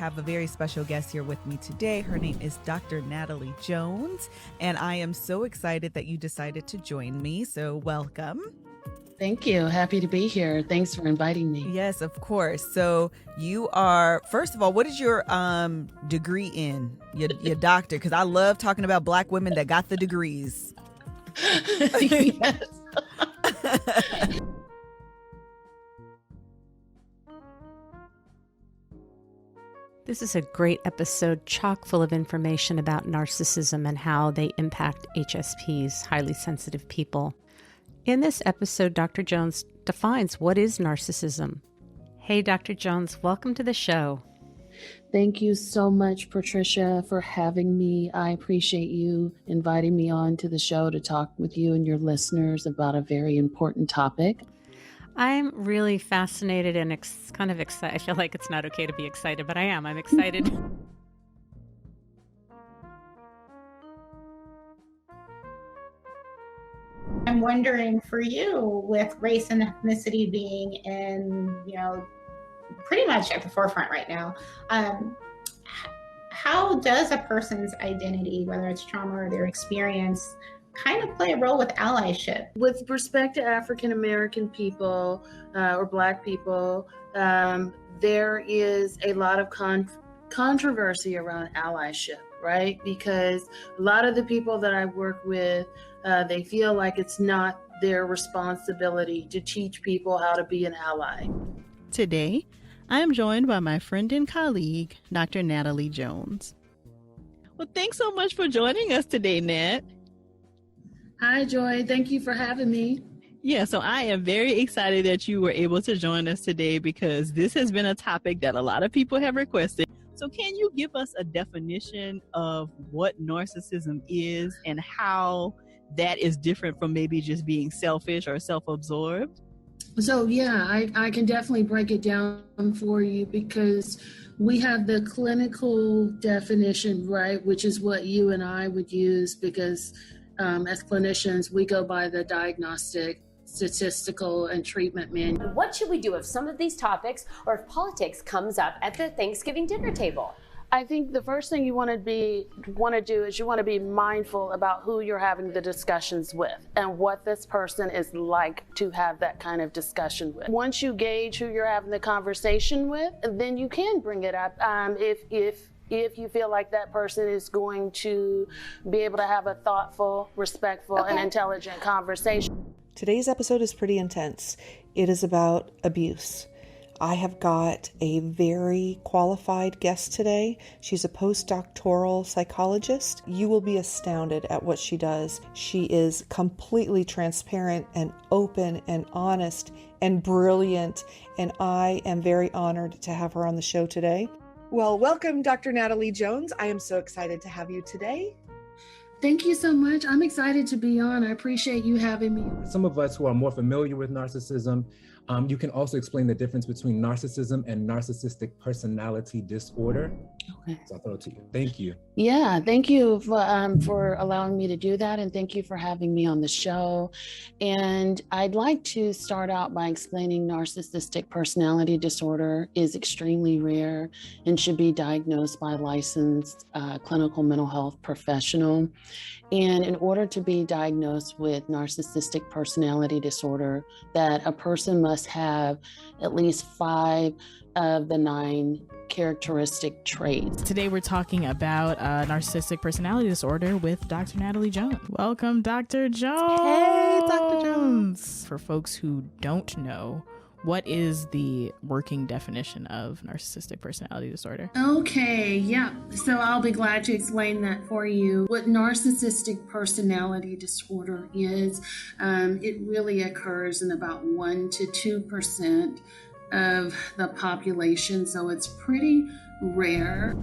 have a very special guest here with me today. Her name is Dr. Natalie Jones, and I am so excited that you decided to join me. So welcome. Thank you. Happy to be here. Thanks for inviting me. Yes, of course. So you are, first of all, what is your degree in? Your doctor? Because I love talking about Black women that got the degrees. Yes. This is a great episode chock full of information about narcissism and how they impact HSPs, highly sensitive people. In this episode, Dr. Jones defines what is narcissism. Hey, Dr. Jones, welcome to the show. Thank you so much, Patricia, for having me. I appreciate you inviting me on to the show to talk with you and your listeners about a very important topic. I'm really fascinated and kind of excited. I feel like it's not okay to be excited, but I am. I'm excited. I'm wondering for you, with race and ethnicity being in, pretty much at the forefront right now, how does a person's identity, whether it's trauma or their experience, kind of play a role with allyship? With respect to African American people or Black people, there is a lot of controversy around allyship, right? Because a lot of the people that I work with, they feel like it's not their responsibility to teach people how to be an ally. Today, I am joined by my friend and colleague, Dr. Natalie Jones. Well, thanks so much for joining us today, Nat. Hi, Joy. Thank you for having me. Yeah, so I am very excited that you were able to join us today because this has been a topic that a lot of people have requested. So can you give us a definition of what narcissism is and how that is different from maybe just being selfish or self-absorbed? So yeah, I can definitely break it down for you because we have the clinical definition, right, which is what you and I would use because as clinicians, we go by the diagnostic, statistical, and treatment manual. What should we do if some of these topics or if politics comes up at the Thanksgiving dinner table? I think the first thing you want to do is you want to be mindful about who you're having the discussions with and what this person is like to have that kind of discussion with. Once you gauge who you're having the conversation with, then you can bring it up if you feel like that person is going to be able to have a thoughtful, respectful, and intelligent conversation. Today's episode is pretty intense. It is about abuse. I have got a very qualified guest today. She's a postdoctoral psychologist. You will be astounded at what she does. She is completely transparent and open and honest and brilliant, and I am very honored to have her on the show today. Well, welcome, Dr. Natalie Jones. I am so excited to have you today. Thank you so much. I'm excited to be on. I appreciate you having me. Some of us who are more familiar with narcissism, you can also explain the difference between narcissism and narcissistic personality disorder. Okay. So I'll throw it to you. Thank you. Yeah, thank you for allowing me to do that, and thank you for having me on the show. And I'd like to start out by explaining narcissistic personality disorder is extremely rare and should be diagnosed by a licensed clinical mental health professional. And in order to be diagnosed with narcissistic personality disorder, that a person must have at least 5 of the 9 characteristic traits. Today we're talking about narcissistic personality disorder with Dr. Natalie Jones. Welcome, Dr. Jones. Hey, Dr. Jones. For folks who don't know, what is the working definition of narcissistic personality disorder? Okay, yeah. So I'll be glad to explain that for you. What narcissistic personality disorder is, it really occurs in about 1 to 2% of the population, so it's pretty rare.